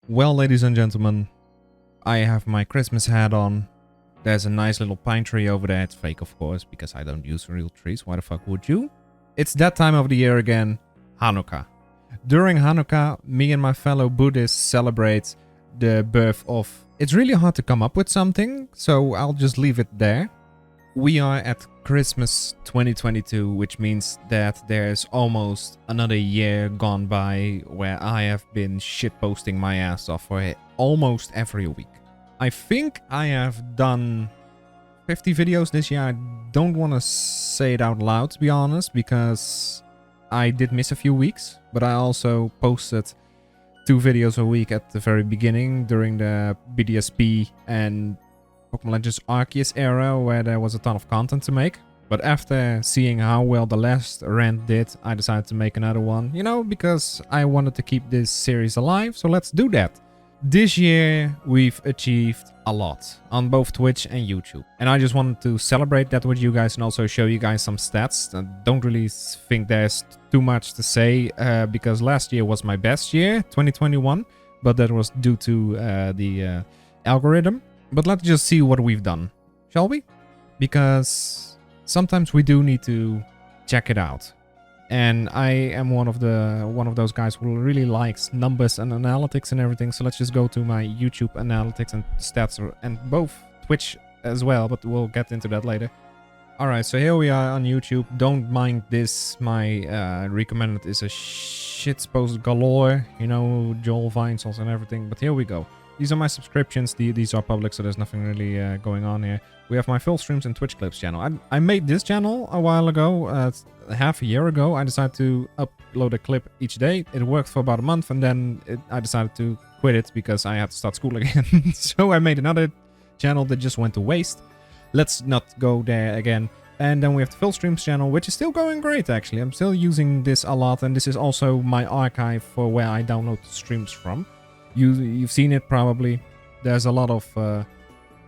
Well, ladies and gentlemen, I have my Christmas hat on. There's a nice little pine tree over there. It's fake, of course, because I don't use real trees. Why the fuck would you? It's that time of the year again, Hanukkah. During Hanukkah, me and my fellow Buddhists celebrate the birth of... It's really hard to come up with something, so I'll just leave it there. We are at Christmas 2022, which means that there's almost another year gone by where I have been shitposting my ass off for almost every week. I think I have done 50 videos this year. I don't want to say it out loud, to be honest, because I did miss a few weeks, but I also posted 2 videos a week at the very beginning during the BDSP and Pokemon Legends Arceus era, where there was a ton of content to make. But after seeing how well the last Rant did, I decided to make another one, you know, because I wanted to keep this series alive, so let's do that. This year, we've achieved a lot on both Twitch and YouTube. And I just wanted to celebrate that with you guys and also show you guys some stats. I don't really think there's too much to say, because last year was my best year, 2021, but that was due to the algorithm. But let's just see what we've done, shall we? Because sometimes we do need to check it out. And I am one of those guys who really likes numbers and analytics and everything. So let's just go to my YouTube analytics and stats, and both Twitch as well, but we'll get into that later. Alright, so here we are on YouTube. Don't mind this, my recommended is a shitpost galore, you know, Joel Vinesals and everything, but here we go. These are my subscriptions. These are public, so there's nothing really going on here. We have my full streams and Twitch clips channel. I made this channel a while ago, half a year ago. I decided to upload a clip each day. It worked for about a month, and then I decided to quit it because I had to start school again. So I made another channel that just went to waste. Let's not go there again. And then we have the full streams channel, which is still going great, actually. I'm still using this a lot, and this is also my archive for where I download the streams from. You've seen it probably. There's a lot of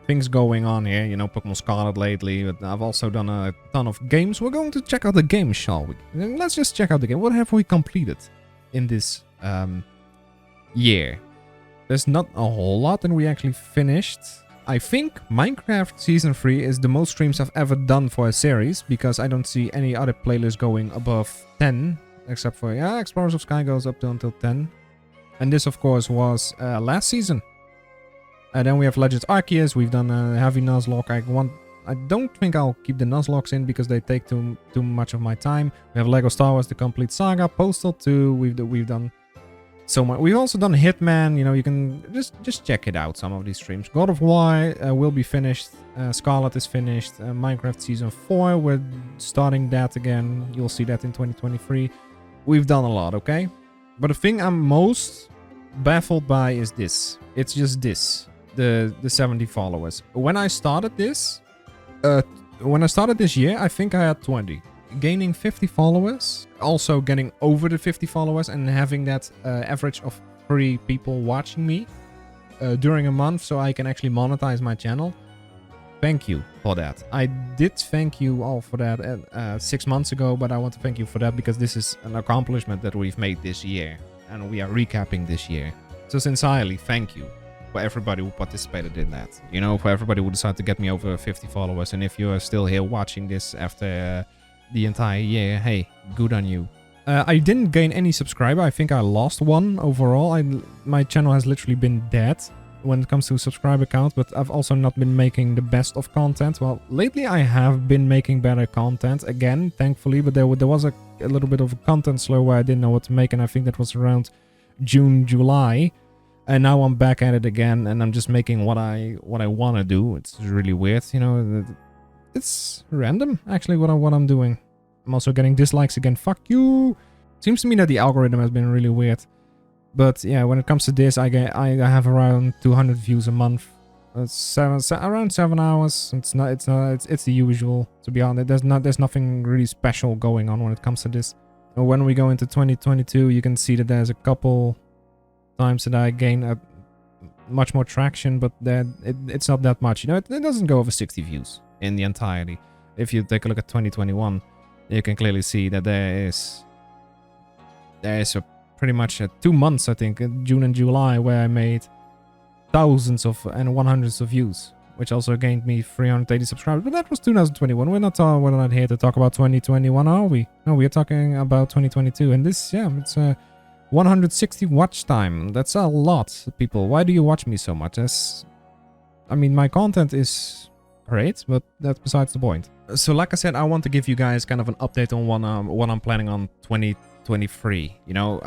things going on here, you know, Pokemon Scarlet lately, but I've also done a ton of games. We're going to check out the game, shall we? Let's just check out the game. What have we completed in this year? There's not a whole lot, and we actually finished. I think Minecraft Season 3 is the most streams I've ever done for a series, because I don't see any other playlist going above 10, except for, yeah, Explorers of Sky goes up to until 10. And this, of course, was last season. And then we have Legends Arceus. We've done a heavy Nuzlocke. I don't think I'll keep the Nuzlocks in because they take too much of my time. We have Lego Star Wars: The Complete Saga, Postal 2. We've done so much. We've also done Hitman. You know, you can just check it out. Some of these streams. God of War will be finished. Scarlet is finished. Minecraft Season 4. We're starting that again. You'll see that in 2023. We've done a lot. Okay. But the thing I'm most baffled by is this. It's just this. The 70 followers. When I started this year, I think I had 20. Gaining 50 followers, also getting over the 50 followers, and having that average of 3 people watching me during a month, so I can actually monetize my channel. Thank you for that. I did thank you all for that 6 months ago, but I want to thank you for that because this is an accomplishment that we've made this year, and we are recapping this year. So sincerely, thank you for everybody who participated in that. You know, for everybody who decided to get me over 50 followers, and if you are still here watching this after the entire year, hey, good on you. I didn't gain any subscriber. I think I lost 1 overall. My channel has literally been dead when it comes to subscriber count, but I've also not been making the best of content. Well, lately I have been making better content again, thankfully, but there was a little bit of a content slow where I didn't know what to make, and I think that was around June, July, and now I'm back at it again, and I'm just making what I want to do. It's really weird, you know. It's random, actually, what I'm doing. I'm also getting dislikes again. Fuck you. Seems to me that the algorithm has been really weird. But yeah, when it comes to this, I have around 200 views a month. Around 7 hours. It's the usual, to be honest. There's nothing really special going on when it comes to this. When we go into 2022, you can see that there's a couple times that I gain much more traction, but it's not that much. You know, it doesn't go over 60 views in the entirety. If you take a look at 2021, you can clearly see that there is a pretty much 2 months, I think, in June and July, where I made thousands of and 100s of views, which also gained me 380 subscribers. But that was 2021. We're not here to talk about 2021, are we? No, we're talking about 2022. And this, yeah, it's 160 watch time. That's a lot, people. Why do you watch me so much? I mean, my content is great, but that's besides the point. So like I said, I want to give you guys kind of an update on what I'm planning on 2023. You know,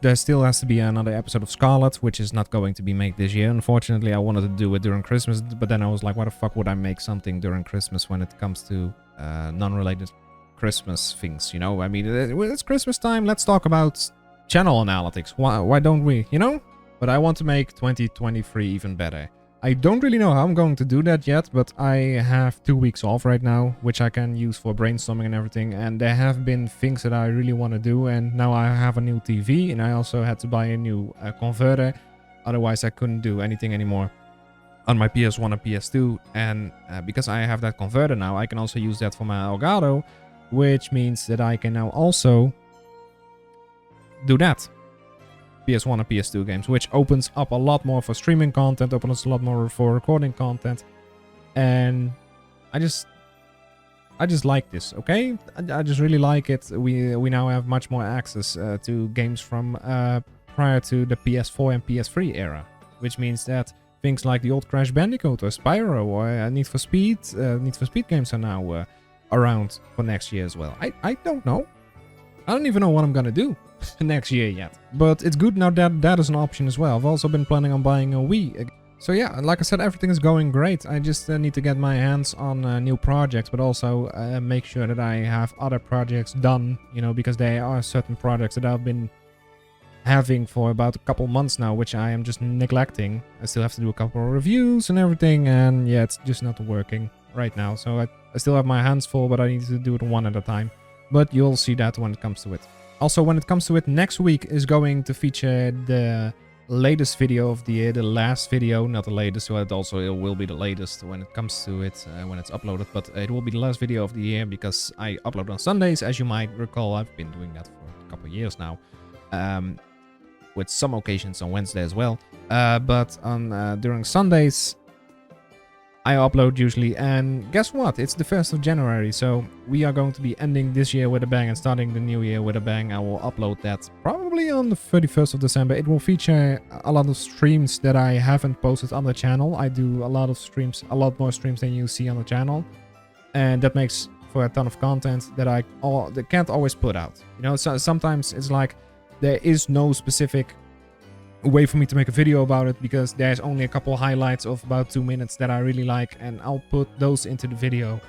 there still has to be another episode of Scarlet, which is not going to be made this year. Unfortunately, I wanted to do it during Christmas, but then I was like, why the fuck would I make something during Christmas when it comes to non-related Christmas things, you know? I mean, it's Christmas time, let's talk about channel analytics. Why don't we, you know? But I want to make 2023 even better. I don't really know how I'm going to do that yet, but I have 2 weeks off right now, which I can use for brainstorming and everything. And there have been things that I really want to do. And now I have a new TV, and I also had to buy a new converter. Otherwise, I couldn't do anything anymore on my PS1 and PS2. And because I have that converter now, I can also use that for my Elgato, which means that I can now also do that. PS1 and PS2 games, which opens up a lot more for streaming content, opens a lot more for recording content, and I just like this, okay? I just really like it. We now have much more access to games from prior to the PS4 and PS3 era, which means that things like the old Crash Bandicoot or Spyro or Need for Speed games are now around for next year as well. I don't know. I don't even know what I'm gonna do next year yet. But it's good now that that is an option as well. I've also been planning on buying a Wii. So yeah, like I said, everything is going great. I just need to get my hands on new projects, but also make sure that I have other projects done, you know, because there are certain projects that I've been having for about a couple months now, which I am just neglecting. I still have to do a couple of reviews and everything, and yeah, it's just not working right now. So I still have my hands full, but I need to do it one at a time. But you'll see that when it comes to it. Also, when it comes to it, next week is going to feature the latest video of the year, the last video, not the latest, so it will be the latest when it comes to it, when it's uploaded, but it will be the last video of the year because I upload on Sundays. As you might recall, I've been doing that for a couple of years now, with some occasions on Wednesday as well, but on during Sundays I upload usually, and guess what? It's the 1st of January, so we are going to be ending this year with a bang and starting the new year with a bang. I will upload that probably on the 31st of December. It will feature a lot of streams that I haven't posted on the channel. I do a lot of streams, a lot more streams than you see on the channel, and that makes for a ton of content that I can't always put out. You know, so sometimes it's like there is no specific way for me to make a video about it because there's only a couple highlights of about 2 minutes that I really like, and I'll put those into the video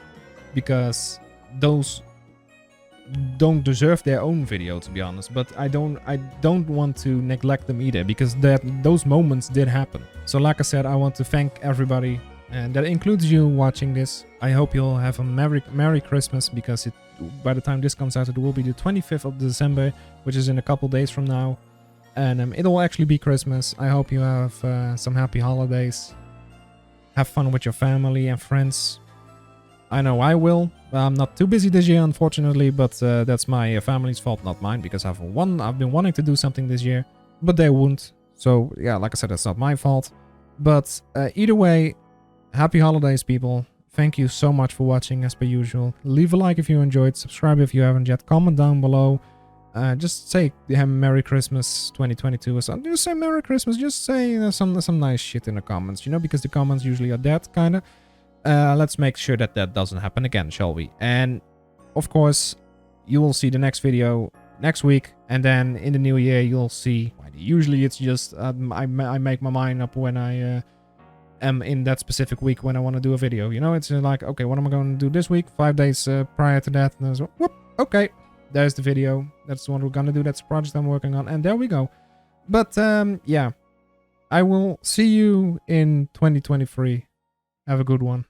because those don't deserve their own video, to be honest. But I don't want to neglect them either because those moments did happen. So like I said, I want to thank everybody, and that includes you watching this. I hope you'll have a Merry Christmas, because by the time this comes out, it will be the 25th of December, which is in a couple days from now. And it'll actually be Christmas. I hope you have some happy holidays. Have fun with your family and friends. I know I will. I'm not too busy this year, unfortunately, but that's my family's fault, not mine, because I've been wanting to do something this year, but they won't. So yeah, like I said, that's not my fault. But either way, happy holidays, people. Thank you so much for watching, as per usual. Leave a like if you enjoyed. Subscribe if you haven't yet. Comment down below. Just say Merry Christmas 2022 or something. Just say Merry Christmas. Just say some nice shit in the comments, you know, because the comments usually are dead, kind of. Let's make sure that doesn't happen again, shall we? And of course, you will see the next video next week, and then in the new year you'll see. Usually it's just I make my mind up when I am in that specific week when I want to do a video. You know, it's like, okay, what am I going to do this week? 5 days prior to that, and then whoop, okay. There's the video. That's what we're gonna do. That's the project I'm working on. And there we go. But, yeah. I will see you in 2023. Have a good one.